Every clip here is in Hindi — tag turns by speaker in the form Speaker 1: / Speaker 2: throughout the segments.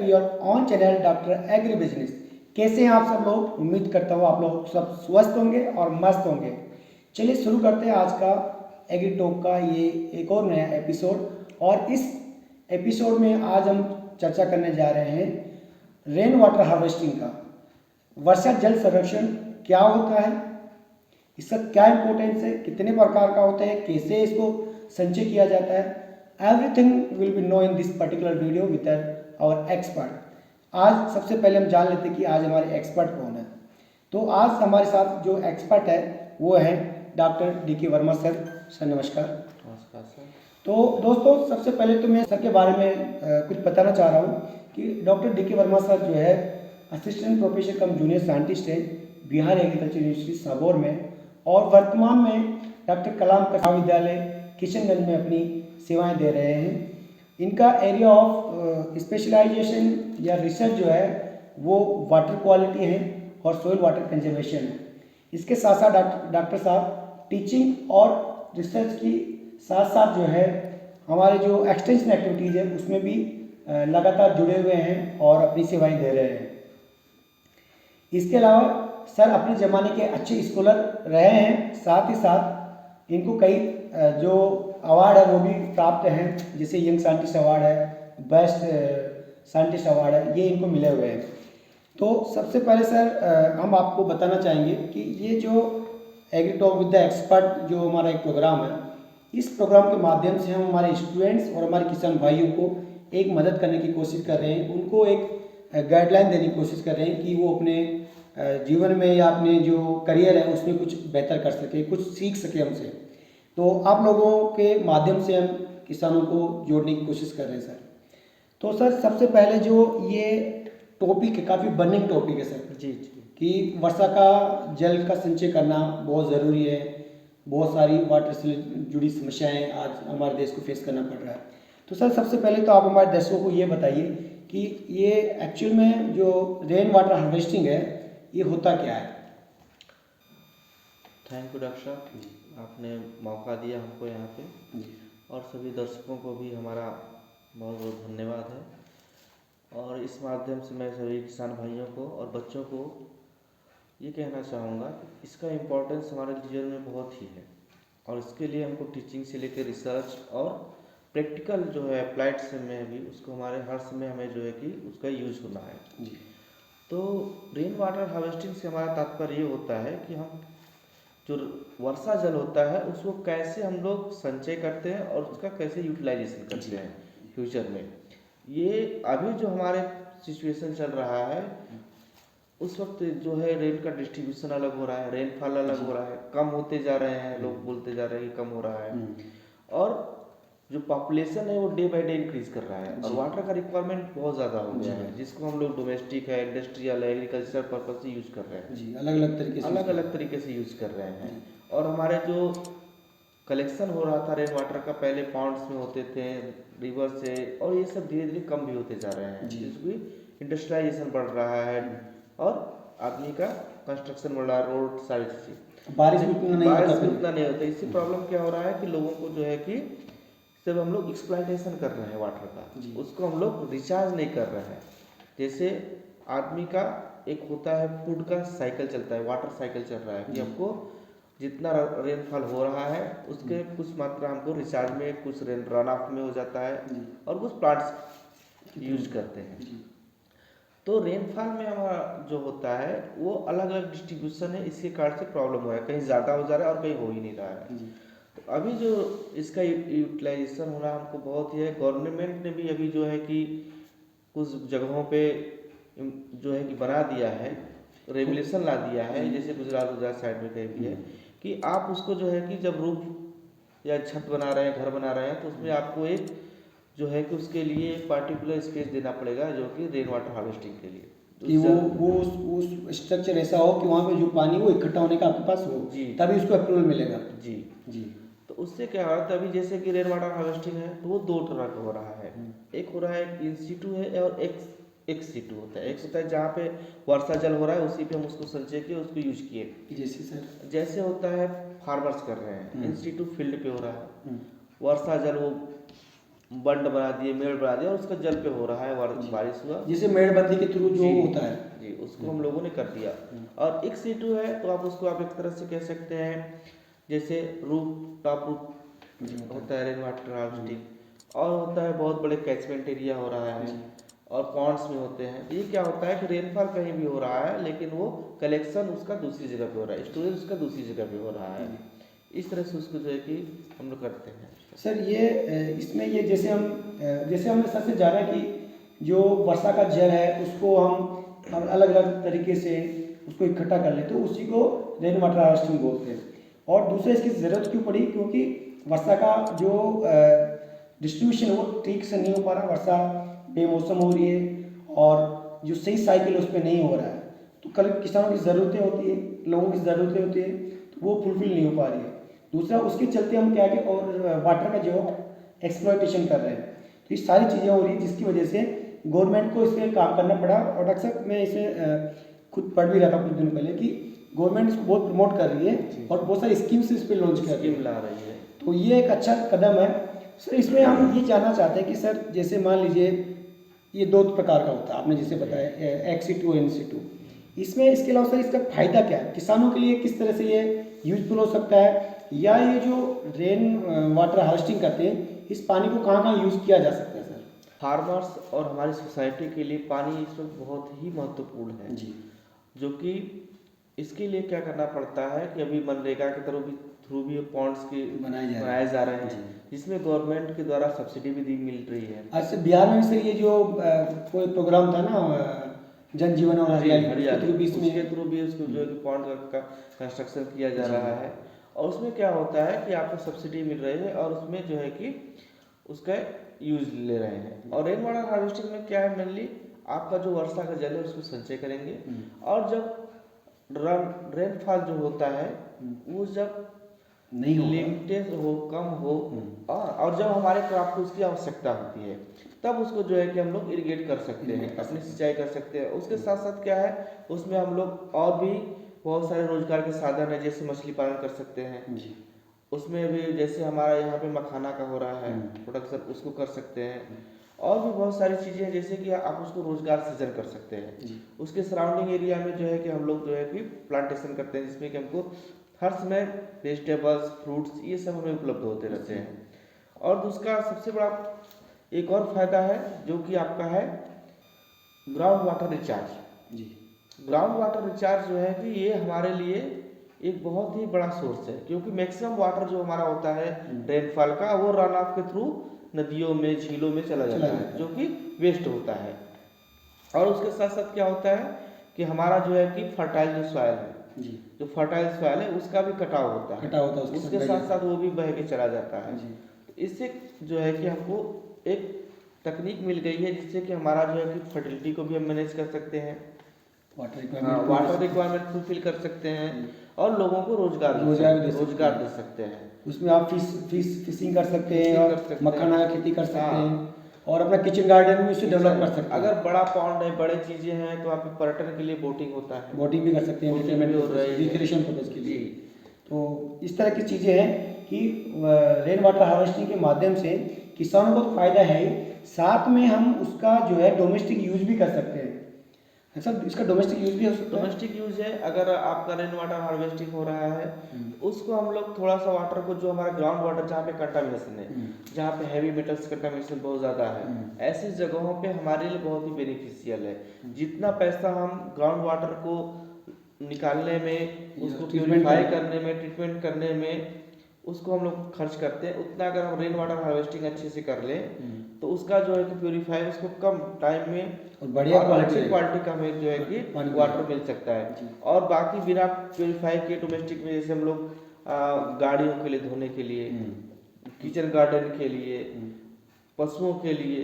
Speaker 1: To your own channel doctor agri business. कैसे हैं आप सब लोग? उम्मीद करता हूँ आप लोग सब स्वस्थ होंगे और मस्त होंगे। चलिए शुरू करते हैं आज का एग्री टॉक का ये एक और नया एपिसोड। और इस एपिसोड में आज हम चर्चा करने जा रहे हैं रेन वाटर हार्वेस्टिंग का। वर्षा जल संरक्षण क्या होता है, इसका क्या इंपॉर्टेंस है, कितने प्रकार का होता है, कैसे इसको संचय किया जाता है, everything will be know in this particular video with our expert. आज सबसे पहले हम जान लेते हैं कि आज हमारे एक्सपर्ट कौन है। तो आज हमारे साथ जो एक्सपर्ट है वो है doctor DK. Verma sir. Sir नमस्कार।
Speaker 2: नमस्कार सर।
Speaker 1: तो दोस्तों सबसे पहले तो मैं सर के बारे में कुछ बताना चाह रहा हूँ कि डॉक्टर डी.के. वर्मा सर जो है असिस्टेंट प्रोफेसर कम जूनियर साइंटिस्ट है बिहार एग्रीकल्चर यूनिवर्सिटी साबौर में, और वर्तमान में डॉक्टर कलाम महाविद्यालय किशनगंज में अपनी सेवाएं दे रहे हैं। इनका एरिया ऑफ स्पेशलाइजेशन या रिसर्च जो है वो वाटर क्वालिटी है और सोइल वाटर कंजर्वेशन है। इसके साथ साथ डॉक्टर साहब टीचिंग और रिसर्च की साथ साथ जो है हमारे जो एक्सटेंशन एक्टिविटीज़ है उसमें भी लगातार जुड़े हुए हैं और अपनी सेवाएं दे रहे हैं। इसके अलावा सर अपने ज़माने के अच्छे स्कॉलर रहे हैं, साथ ही साथ इनको कई जो अवार्ड है वो भी प्राप्त हैं, जैसे यंग साइंटिस्ट अवार्ड है, बेस्ट साइंटिस्ट अवार्ड है, ये इनको मिले हुए हैं। तो सबसे पहले सर हम आपको बताना चाहेंगे कि ये जो agri talk with the expert जो हमारा एक प्रोग्राम है, इस प्रोग्राम के माध्यम से हम हमारे स्टूडेंट्स और हमारे किसान भाइयों को एक मदद करने की कोशिश कर रहे हैं, उनको एक गाइडलाइन देने की कोशिश कर रहे हैं कि वो अपने जीवन में या अपने जो करियर है उसमें कुछ बेहतर कर सके, कुछ सीख सके हमसे। तो आप लोगों के माध्यम से हम किसानों को जोड़ने की कोशिश कर रहे हैं सर। तो सर सबसे पहले जो ये टॉपिक है काफ़ी बर्निंग टॉपिक है सर
Speaker 2: जी
Speaker 1: कि वर्षा का जल का संचय करना बहुत ज़रूरी है। बहुत सारी वाटर से जुड़ी समस्याएं आज हमारे देश को फेस करना पड़ रहा है। तो सर सबसे पहले तो आप हमारे दर्शकों को ये बताइए कि ये एक्चुअल में जो रेन वाटर हार्वेस्टिंग है ये होता क्या है?
Speaker 2: थैंक यू डॉक्टर साहब, आपने मौका दिया हमको यहाँ पे, और सभी दर्शकों को भी हमारा बहुत बहुत धन्यवाद है। और इस माध्यम से मैं सभी किसान भाइयों को और बच्चों को ये कहना चाहूँगा कि इसका इम्पोर्टेंस हमारे जीवन में बहुत ही है, और इसके लिए हमको टीचिंग से लेकर रिसर्च और प्रैक्टिकल जो है अप्लाइड से में भी उसको हमारे हर समय हमें जो है कि उसका यूज होना है। तो रेन वाटर हार्वेस्टिंग से हमारा तात्पर्य ये होता है कि हम जो वर्षा जल होता है उसको कैसे हम लोग संचय करते हैं और उसका कैसे यूटिलाइजेशन करते हैं फ्यूचर में। ये अभी जो हमारे सिचुएशन चल रहा है उस वक्त जो है रेन का डिस्ट्रीब्यूशन अलग हो रहा है, रेनफॉल अलग हो रहा है, कम होते जा रहे हैं, लोग बोलते जा रहे हैं कि कम हो रहा है, और जो पॉपुलेशन है वो डे बाय डे इंक्रीज कर रहा है, और वाटर का रिक्वायरमेंट बहुत ज़्यादा हो गया है, जिसको हम लोग डोमेस्टिक है, इंडस्ट्रियल है, एग्रीकल्चर पर्पज से यूज कर रहे हैं जी, अलग अलग तरीके से यूज कर रहे हैं। और हमारे जो कलेक्शन हो रहा था रेन वाटर का, पहले पॉन्ड्स में होते थे, रिवर से, और ये सब धीरे धीरे कम भी होते जा रहे हैं, जिसकी इंडस्ट्रियलाइजेशन बढ़ रहा है और आदमी का कंस्ट्रक्शन बढ़ रहा है, रोड सारी चीज़ें, बारिश भी उतना नहीं होता। इससे प्रॉब्लम क्या हो रहा है कि लोगों को जो है कि जब हम लोग एक्सप्लॉयटेशन कर रहे हैं वाटर का, उसको हम लोग रिचार्ज नहीं कर रहे हैं। जैसे आदमी का एक होता है फूड का साइकिल चलता है, वाटर साइकिल चल रहा है कि हमको जितना रेनफॉल हो रहा है उसके कुछ मात्रा हमको रिचार्ज में, कुछ रन ऑफ में हो जाता है, और कुछ प्लांट्स यूज करते हैं। तो रेनफॉल में हमारा जो होता है वो अलग अलग डिस्ट्रीब्यूशन है, इसके कारण से प्रॉब्लम हो रहा है, कहीं ज़्यादा हो जा रहा है और कहीं हो ही नहीं रहा है। तो अभी जो इसका यूटिलाइजेशन हो रहा है हमको बहुत ही है। गवर्नमेंट ने भी अभी जो है कि कुछ जगहों पे जो है कि बना दिया है, रेगुलेशन ला दिया है, जैसे गुजरात साइड में कहीं भी है कि आप उसको जो है कि जब रूफ या छत बना रहे हैं, घर बना रहे हैं, तो उसमें आपको एक जो है कि उसके लिए एक पार्टिकुलर स्पेस देना पड़ेगा जो कि रेन वाटर हार्वेस्टिंग के लिए,
Speaker 1: कि वो स्ट्रक्चर ऐसा हो कि वहाँ पे जो पानी वो इकट्ठा होने का आपके पास हो जी, तभी उसको अप्रूवल मिलेगा जी जी।
Speaker 2: तो उससे क्या हो रहा है, अभी जैसे कि रेन वाटर हार्वेस्टिंग है तो वो दो तरह का हो रहा है। एक हो रहा है इन सीटू है, और एक सीटू होता है। एक होता है जहाँ पे वर्षा जल हो रहा है उसी पे हम उसको संचय किए, उसको यूज किए,
Speaker 1: जैसे सर
Speaker 2: जैसे होता है फार्मर्स कर रहे हैं, इन सीटू फील्ड पे हो रहा है, वर्षा जल वो बंड बना दिए, मेड़ बना दिया और उसका जल पे हो रहा है, बारिश हुआ
Speaker 1: जैसे मेड़बंदी के थ्रू जो
Speaker 2: जी
Speaker 1: होता है।
Speaker 2: जी, उसको हम लोगों ने कर दिया। और एक सीटू है तो आप उसको आप एक तरह से कह सकते हैं जैसे रूफ टॉप रूफ होता है रेन वाटर हार्वेस्टिंग, और होता है बहुत बड़े कैचमेंट एरिया हो रहा है और पॉन्ड्स में होते हैं। ये क्या होता है कि रेनफॉल कहीं भी हो रहा है लेकिन वो कलेक्शन उसका दूसरी जगह पे हो रहा है, स्टोरेज उसका दूसरी जगह पे हो रहा है। इस तरह से उसको जो है कि हम लोग करते हैं।
Speaker 1: सर ये इसमें ये जैसे हमने सर से जाना कि जो वर्षा का जल है उसको हम अलग अलग तरीके से उसको इकट्ठा कर लेते हैं, उसी को रेन वाटर हार्वेस्टिंग बोलते हैं। और दूसरा इसकी ज़रूरत क्यों पड़ी, क्योंकि वर्षा का जो डिस्ट्रीब्यूशन है वो ठीक से नहीं हो पा रहा, वर्षा बेमौसम हो रही है और जो सही साइकिल उस पर नहीं हो रहा है, तो कल किसानों की ज़रूरतें होती है, लोगों की ज़रूरतें होती है, तो वो फुलफिल नहीं हो पा रही है। दूसरा उसके चलते हम क्या कि और वाटर का जो एक्सप्लॉयटेशन कर रहे हैं, तो ये सारी चीज़ें हो रही है जिसकी वजह से गवर्नमेंट को इस पर काम करना पड़ा। और अक्सर मैं इसे खुद पढ़ भी रहा था कुछ दिन पहले कि गवर्नमेंट इसको बहुत प्रमोट कर रही है और बहुत सारी स्कीम्स इस पर लॉन्च कर रही
Speaker 2: स्कीम ला रही है,
Speaker 1: तो ये एक अच्छा कदम है। सर इसमें हम ये जानना चाहते हैं कि सर जैसे मान लीजिए ये दो प्रकार का होता है, आपने जैसे बताया एक्सी2 और एनसी2, इसमें इसके अलावा सर इसका फायदा क्या है किसानों के लिए, किस तरह से ये यूजफुल हो सकता है, या ये जो रेन वाटर हार्वेस्टिंग करते हैं इस पानी को कहाँ कहाँ यूज़ किया जा सकता है सर?
Speaker 2: फार्मर्स और हमारी सोसाइटी के लिए पानी इस वक्त बहुत ही महत्वपूर्ण है
Speaker 1: जी,
Speaker 2: जो कि इसके लिए क्या करना पड़ता है कि अभी मनरेगा के थ्रू भी पॉन्ड्स की बनाए जा रहे हैं जिसमें गवर्नमेंट के द्वारा सब्सिडी भी मिल रही है।
Speaker 1: आज से बिहार में भी सर ये जो कोई प्रोग्राम था ना जन जीवन और हरियाली के थ्रू भी
Speaker 2: उसके थ्रू भी उसको जो है कि पॉन्ड का कंस्ट्रक्शन किया जा रहा है और उसमें क्या होता है कि आपको सब्सिडी मिल रही है और उसमें जो है कि उसका यूज ले रहे हैं। और रेन वाटर हार्वेस्टिंग में क्या है, मेनली आपका जो वर्षा का जल है उसको संचय करेंगे और जब रेनफॉल जो होता है वो जब
Speaker 1: नहीं
Speaker 2: लिमिटेड हो, कम हो और जब हमारे क्रॉप को उसकी आवश्यकता होती है तब उसको जो है कि हम लोग इरिगेट कर सकते हैं, अपनी सिंचाई कर सकते हैं। उसके साथ साथ क्या है उसमें हम लोग और भी बहुत सारे रोजगार के साधन है, जैसे मछली पालन कर सकते हैं
Speaker 1: जी,
Speaker 2: उसमें भी, जैसे हमारा यहाँ पे मखाना का हो रहा है प्रोडक्शन, उसको कर सकते हैं। और भी बहुत सारी चीज़ें हैं जैसे कि आप उसको रोजगार सृजन कर सकते हैं। उसके सराउंडिंग एरिया में जो है कि हम लोग जो है कि प्लांटेशन करते हैं जिसमें कि हमको हर समय वेजिटेबल्स, फ्रूट्स ये सब हमें उपलब्ध होते रहते हैं। और उसका सबसे बड़ा एक और फायदा है जो कि आपका है ग्राउंड वाटर रिचार्ज।
Speaker 1: जी,
Speaker 2: ग्राउंड वाटर रिचार्ज जो है कि ये हमारे लिए एक बहुत ही बड़ा सोर्स है, क्योंकि मैक्सिमम वाटर जो हमारा होता है रेनफॉल का वो रन ऑफ के थ्रू नदियों में, झीलों में चला जाता है जो कि वेस्ट होता है। और उसके साथ साथ क्या होता है कि हमारा जो है कि फर्टाइल जो सॉइल है, जो फर्टाइल सॉइल है उसका भी कटाव होता है, उसके साथ साथ वो भी बह के चला जाता है। तो इससे जो है कि हमको एक तकनीक मिल गई है जिससे कि हमारा जो है कि फर्टिलिटी को भी हम मैनेज कर सकते हैं, वाटर रिक्वायरमेंट फुलफिल कर सकते हैं और लोगों को रोजगार दे सकते हैं।
Speaker 1: उसमें आप फिशिंग कर सकते हैं और मखाना की खेती कर सकते हैं और अपना किचन गार्डन भी उससे डेवलप कर सकते हैं।
Speaker 2: अगर बड़ा पॉन्ड है, बड़े चीजें हैं तो आप पर्यटन के लिए बोटिंग होता है,
Speaker 1: बोटिंग भी कर सकते हैं, रिक्रिएशन पर्पज के लिए। तो इस तरह की चीज़ें हैं कि रेन वाटर हार्वेस्टिंग के माध्यम से किसानों को तो फायदा है ही, साथ में हम उसका जो है डोमेस्टिक यूज भी कर सकते हैं। सर इसका डोमेस्टिक यूज भी हो सकता है?
Speaker 2: डोमेस्टिक यूज है, अगर आपका रेन वाटर हार्वेस्टिंग हो रहा है उसको हम लोग थोड़ा सा वाटर को, जो हमारा ग्राउंड वाटर जहाँ पे कंटामिनेशन है, जहाँ पे हैवी मेटल्स कंटामिनेशन बहुत ज़्यादा है, ऐसी जगहों पे हमारे लिए बहुत ही बेनिफिशियल है। जितना पैसा हम ग्राउंड वाटर को निकालने में, उसको प्योरीफाई करने में, ट्रीटमेंट करने में उसको हम लोग खर्च करते हैं, उतना अगर हम रेन वाटर हार्वेस्टिंग अच्छे से कर लें तो उसका जो है कि प्योरीफाई उसको कम टाइम में
Speaker 1: और बढ़िया
Speaker 2: अच्छी क्वालिटी का हमें जो है कि वाटर मिल सकता है। और बाकी बिना प्योरीफाई के डोमेस्टिक में जैसे हम लोग गाड़ियों के लिए धोने के लिए, किचन गार्डन के लिए, पशुओं के लिए,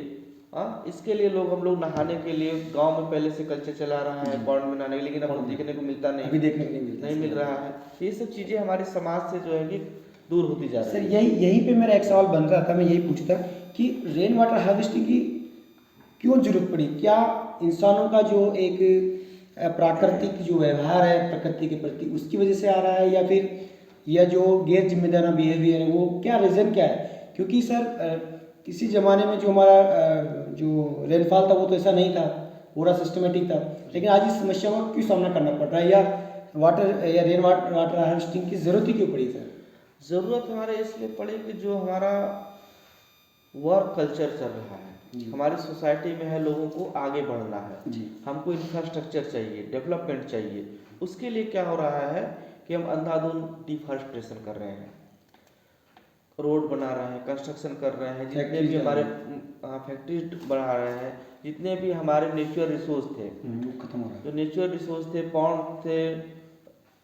Speaker 2: इसके लिए हम लोग नहाने के लिए गांव में पहले से कल्चर चला रहा है पॉन्ड में नहाने, लेकिन अब देखने को मिलता नहीं,
Speaker 1: अभी देखने को
Speaker 2: नहीं मिल रहा है। ये सब चीज़ें हमारे समाज से जो है कि दूर होती जा रही है।
Speaker 1: सर यहीं पे मेरा एक सवाल बन रहा था, मैं यही पूछता कि रेन वाटर हार्वेस्टिंग की क्यों जरूरत पड़ी? क्या इंसानों का जो एक प्राकृतिक जो व्यवहार है प्रकृति के प्रति उसकी वजह से आ रहा है, या फिर यह जो गैर जिम्मेदार बिहेवियर है वो क्या रीज़न क्या है? क्योंकि सर किसी ज़माने में जो हमारा जो रेनफॉल था वो तो ऐसा नहीं था, पूरा सिस्टमेटिक था, लेकिन आज इस समस्या को क्यों सामना करना पड़ रहा है, या रेन वाटर हार्वेस्टिंग की ज़रूरत ही क्यों पड़ी सर?
Speaker 2: ज़रूरत हमारे इसलिए पड़ी कि जो हमारा वर्क कल्चर चल रहा है, हमारी सोसाइटी में है, लोगों को आगे बढ़ना है
Speaker 1: जी।
Speaker 2: हमको इंफ्रास्ट्रक्चर चाहिए, डेवलपमेंट चाहिए। उसके लिए क्या हो रहा है कि हम अंधाधुंध डिफॉरेस्टेशन कर रहे हैं, रोड बना रहे हैं, कंस्ट्रक्शन कर रहे हैं, जितने
Speaker 1: फैक्ट्रीज
Speaker 2: भी
Speaker 1: जा
Speaker 2: हमारे
Speaker 1: रहे
Speaker 2: फैक्ट्रीज बढ़ा रहे हैं, जितने भी हमारे नेचुरल रिसोर्स थे,
Speaker 1: वो खत्म हो रहा
Speaker 2: जो नेचुरल रिसोर्स थे, पॉन्ड थे,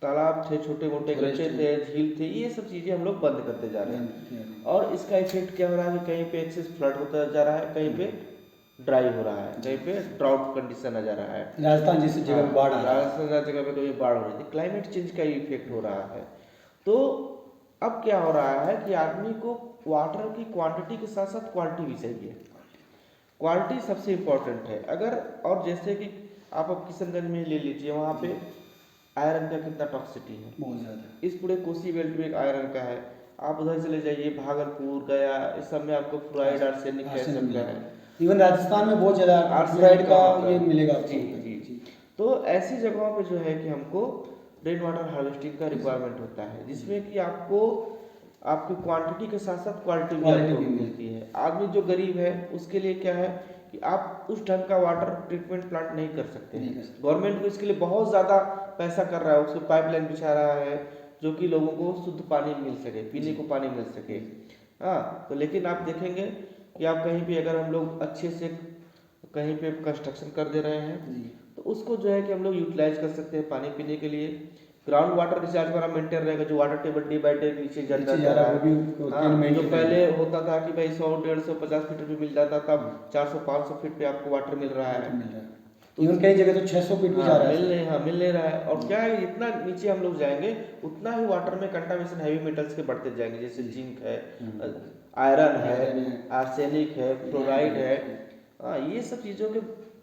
Speaker 2: तालाब थे, छोटे मोटे
Speaker 1: Forest
Speaker 2: गड्ढे
Speaker 1: थे।
Speaker 2: थे, झील थे, ये सब चीज़ें हम लोग बंद करते जा रहे हैं।
Speaker 1: है।
Speaker 2: और इसका इफेक्ट क्या हो रहा है कि कहीं पे एक्सेस फ्लड होता जा रहा है, कहीं पे ड्राई हो रहा है, कहीं पे ड्राउट कंडीशन आ जा रहा है।
Speaker 1: राजस्थान जैसी जगह में बाढ़ आ रहा है।
Speaker 2: राजस्थान जैसी जगह पे कभी बाढ़ हो रही थी, क्लाइमेट चेंज का इफेक्ट हो रहा है। तो अब क्या हो रहा है कि आदमी को वाटर की क्वांटिटी के साथ साथ क्वालिटी भी चाहिए। क्वालिटी सबसे इम्पोर्टेंट है। अगर और जैसे कि आप अब किशनगंज में ले लीजिए, वहाँ पे आयरन का कितना टॉक्सिटी है,
Speaker 1: बहुत ज़्यादा।
Speaker 2: इस पूरे कोसी बेल्ट में एक आयरन का है। आप उधर चले जाइए भागलपुर, गया, इस सब में आपको फ्लोराइड, आर्सेनिक का
Speaker 1: आर्सेनिक
Speaker 2: सब का
Speaker 1: मिलेगा।
Speaker 2: है।
Speaker 1: इवन राजस्थान में बहुत ज़्यादा
Speaker 2: आर्सेनिक
Speaker 1: फ्लोराइड का
Speaker 2: होता है।
Speaker 1: ये मिलेगा आपको।
Speaker 2: जी जी। तो ऐसी जगहों पे जो है कि हमको रेन वाटर हार्वेस्टिंग का रिक्वायरमेंट होता है, जिसमें कि आपको आपकी क्वांटिटी के साथ साथ क्वालिटी भी आपको मिलती है। आदमी जो गरीब है उसके लिए क्या है कि आप उस ढंग का वाटर ट्रीटमेंट प्लांट नहीं कर सकते हैं। गवर्नमेंट को इसके लिए बहुत ज़्यादा पैसा कर रहा है, उसको पाइपलाइन बिछा रहा है जो कि लोगों को शुद्ध पानी मिल सके, पीने को पानी मिल सके। हाँ, तो लेकिन आप देखेंगे कि आप कहीं भी अगर हम लोग अच्छे से कहीं पे कंस्ट्रक्शन कर दे रहे हैं तो उसको जो है कि हम लोग यूटिलाइज कर सकते हैं पानी पीने के लिए। ग्राउंड वाटर रिचार्ज हमारा मेंटेन रहेगा, जो water table day by day नीचे जाता जा रहा है। हाँ, जो पहले होता था कि भाई 100, 150, 50 फीट पे मिल जाता था, 400, 500 फीट पे आपको वाटर मिल रहा है।
Speaker 1: इवन कई जगह तो 600 फीट भी जा रहा है।
Speaker 2: मिल नहीं रहा है। और क्या है, जितना नीचे हम लोग जाएंगे उतना ही वाटर में कंटामिनेशन हैवी मेटल्स के बढ़ते जाएंगे, जैसे जिंक है, आयरन है, आर्सेनिक है, फ्लोराइड है। हाँ, ये सब चीज़ों के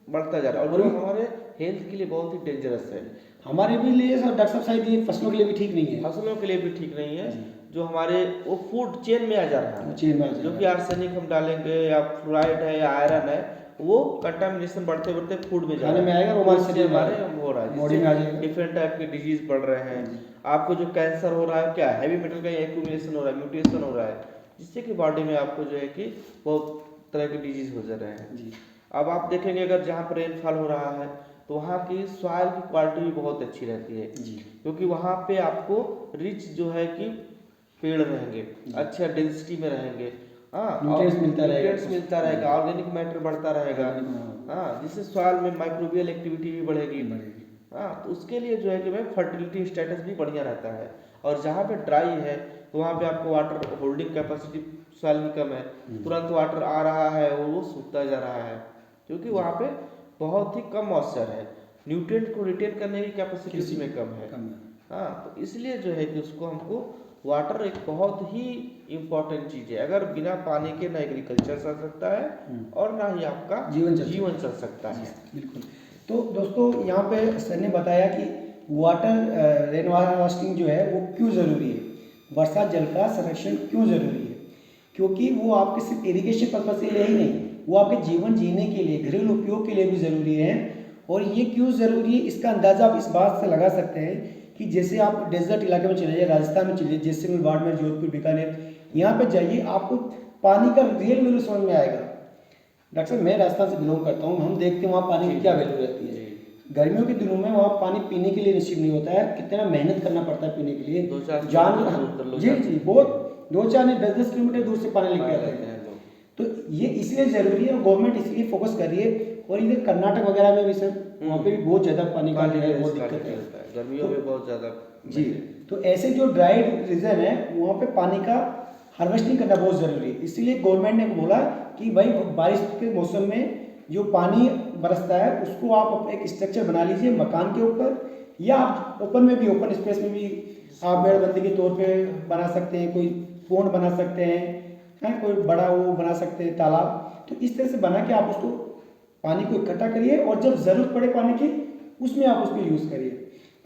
Speaker 2: बढ़ता जा रहा है और जो हमारे हेल्थ के लिए बहुत ही डेंजरस है।
Speaker 1: हमारे भी लिए सर डॉक्टर साहब शायद ये फसलों के लिए भी ठीक नहीं है।
Speaker 2: फसलों के लिए भी ठीक नहीं है, जो हमारे वो फूड चेन में आ जा रहा है,
Speaker 1: चेन में आ जा
Speaker 2: जो कि आर्सेनिक हम डालेंगे या फ्लोराइड है या आयरन है, वो कंटामिनेशन बढ़ते बढ़ते फूड में जा
Speaker 1: में आएगा, वो
Speaker 2: उससे हमारे हो रहा है,
Speaker 1: बॉडी में आ जाएगा।
Speaker 2: डिफरेंट टाइप के डिजीज बढ़ रहे हैं। आपको जो कैंसर हो रहा है, क्या हैवी मेटल का एक्यूमुलेशन हो रहा है, म्यूटेशन हो रहा है, जिससे कि बॉडी में आपको जो है कि बहुत तरह के डिजीज हो जा रहे हैं। अब आप देखेंगे अगर जहाँ पर रेनफॉल हो रहा है तो वहाँ की सॉइल की क्वालिटी भी बहुत अच्छी रहती है, क्योंकि वहाँ पे आपको रिच जो है कि पेड़ रहेंगे, अच्छा डेंसिटी में रहेंगे। हाँ, न्यूट्रिएंट्स मिलता रहेगा, ऑर्गेनिक मैटर बढ़ता रहेगा। हाँ, जिससे सॉइल में माइक्रोबियल एक्टिविटी भी बढ़ेगी। हाँ, तो उसके लिए जो है कि भाई फर्टिलिटी स्टेटस भी बढ़िया रहता है। और जहाँ पे ड्राई है तो वहाँ पे आपको वाटर होल्डिंग कैपेसिटी सॉइल की कम है, तुरंत वाटर आ रहा है और वो सूखता जा रहा है, क्योंकि वहाँ पे बहुत ही कम मॉइस्चर है, न्यूट्रिएंट को रिटेन करने की कैपेसिटी उसमें कम है। हाँ, तो इसलिए जो है कि उसको हमको वाटर एक बहुत ही इम्पोर्टेंट चीज़ है। अगर बिना पानी के ना एग्रीकल्चर चल सकता है और ना ही आपका जीवन चल सकता है।
Speaker 1: बिल्कुल। तो दोस्तों, यहाँ पे सर ने बताया कि वाटर रेन वाटर हार्वेस्टिंग जो है वो क्यों ज़रूरी है, वर्षा जल का संरक्षण क्यों ज़रूरी है, क्योंकि वो आपके सिर्फ इरिगेशन पर्पज के लिए ही नहीं, वो आपके जीवन जीने के लिए, घरेलू उपयोग के लिए भी ज़रूरी है। और ये क्यों ज़रूरी है इसका अंदाज़ा आप इस बात से लगा सकते हैं कि जैसे आप डेजर्ट इलाके में चले जाइए, राजस्थान में चलिए, जैसलमेर, बाड़मेर, जोधपुर, बीकानेर, यहाँ पे जाइए, आपको पानी का रियल वैल्यू समझ में आएगा। डॉक्टर साहब, मैं राजस्थान से बिलोंग करता हूँ, हम देखते हैं वहाँ पानी की क्या वैल्यू रहती है। गर्मियों के दिनों में वहाँ पानी पीने के लिए नसीब नहीं होता है, कितना मेहनत करना पड़ता है पीने के लिए, जी बहुत 2-4 नहीं 10-10 किलोमीटर दूर से पानी लेके आते हैं। तो ये इसलिए ज़रूरी है और गवर्नमेंट इसलिए फोकस कर रही है। और इधर कर्नाटक वगैरह में भी सर, वहाँ पे भी बहुत ज़्यादा पानी का जो है बहुत दिक्कत है,
Speaker 2: गर्मियों में बहुत ज़्यादा।
Speaker 1: जी, तो ऐसे जो ड्राई रीजन है वहाँ पे पानी का हार्वेस्टिंग करना बहुत ज़रूरी है। इसीलिए गवर्नमेंट ने बोला कि भाई बारिश के मौसम में जो पानी बरसता है उसको आप एक स्ट्रक्चर बना लीजिए मकान के ऊपर, या आप ओपन में भी, ओपन स्पेस में भी आप मेड़बंदी के तौर पे बना सकते हैं, कोई पोंड बना सकते हैं, कोई बड़ा वो बना सकते हैं तालाब। तो इस तरह से बना के आप उसको पानी को इकट्ठा करिए और जब ज़रूरत पड़े पानी की उसमें आप उसको यूज़ करिए।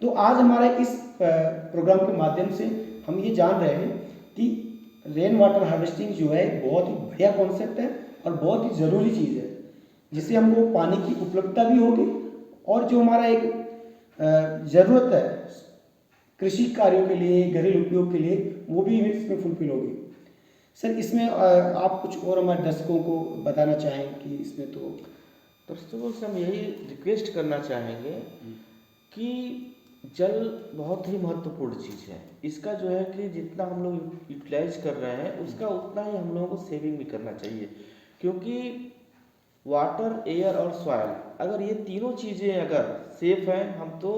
Speaker 1: तो आज हमारे इस प्रोग्राम के माध्यम से हम ये जान रहे हैं कि रेन वाटर हार्वेस्टिंग जो है बहुत ही बढ़िया कॉन्सेप्ट है और बहुत ही ज़रूरी चीज़ है, जिससे हमको पानी की उपलब्धता भी होगी और जो हमारा एक ज़रूरत है कृषि कार्यों के लिए, घरेलू उपयोग के लिए, वो भी इसमें फुलफिल होगी। सर इसमें आप कुछ और हमारे दर्शकों को बताना चाहें कि इसमें तो
Speaker 2: दर्शकों से हम यही रिक्वेस्ट करना चाहेंगे कि जल बहुत ही महत्वपूर्ण चीज़ है। इसका जो है कि जितना हम लोग यूटिलाइज कर रहे हैं उसका उतना ही हम लोगों को सेविंग भी करना चाहिए, क्योंकि वाटर, एयर और सॉयल, अगर ये तीनों चीज़ें अगर सेफ हैं हम तो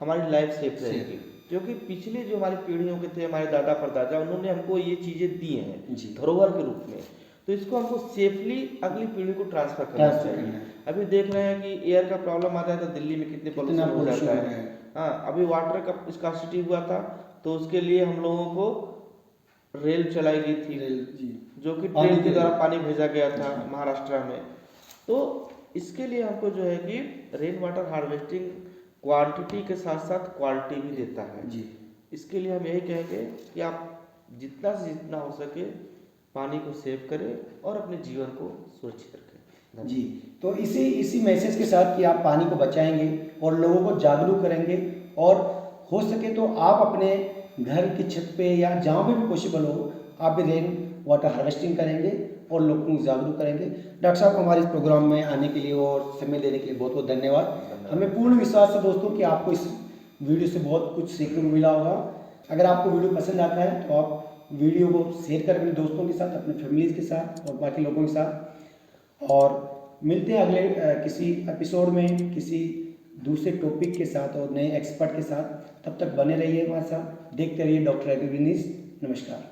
Speaker 2: हमारी लाइफ सेफ रहेगी। क्योंकि पिछले जो हमारी पीढ़ियों के थे, हमारे दादा परदादा, उन्होंने हमको ये चीज़ें दी हैं
Speaker 1: जी।
Speaker 2: धरोहर के रूप में, तो इसको हमको सेफली अगली पीढ़ी को ट्रांसफर करना चाहिए। अभी देख रहे हैं कि एयर का प्रॉब्लम आता है तो दिल्ली में कितने पोल्यूशन हो जाता है। हाँ, अभी वाटर का स्कार्सिटी हुआ था तो उसके लिए हम लोगों को रेल चलाई गई थी, जो कि ट्रेन के द्वारा पानी भेजा गया था महाराष्ट्र में। तो इसके लिए हमको जो है कि रेन वाटर हार्वेस्टिंग क्वांटिटी के साथ साथ क्वालिटी भी देता है
Speaker 1: जी।
Speaker 2: इसके लिए हम यही कहेंगे कि आप जितना से जितना हो सके पानी को सेव करें और अपने जीवन को सुरक्षित रखें।
Speaker 1: जी, तो इसी मैसेज के साथ कि आप पानी को बचाएंगे और लोगों को जागरूक करेंगे, और हो सके तो आप अपने घर की छत पे या जहाँ भी पॉसिबल हो आप भी रेन वाटर हार्वेस्टिंग करेंगे और लोगों को जागरूक करेंगे। डॉक्टर साहब, हमारे इस प्रोग्राम में आने के लिए और समय देने के लिए बहुत बहुत धन्यवाद। हमें पूर्ण विश्वास है दोस्तों कि आपको इस वीडियो से बहुत कुछ सीखने को मिला होगा। अगर आपको वीडियो पसंद आता है तो आप वीडियो को शेयर करें अपने दोस्तों के साथ, अपने फैमिलीज के साथ और बाकी लोगों के साथ। और मिलते हैं अगले किसी एपिसोड में किसी दूसरे टॉपिक के साथ और नए एक्सपर्ट के साथ। तब तक बने रहिए हमारे साथ, देखते रहिए डॉक्टर एग्रीविनीज। नमस्कार।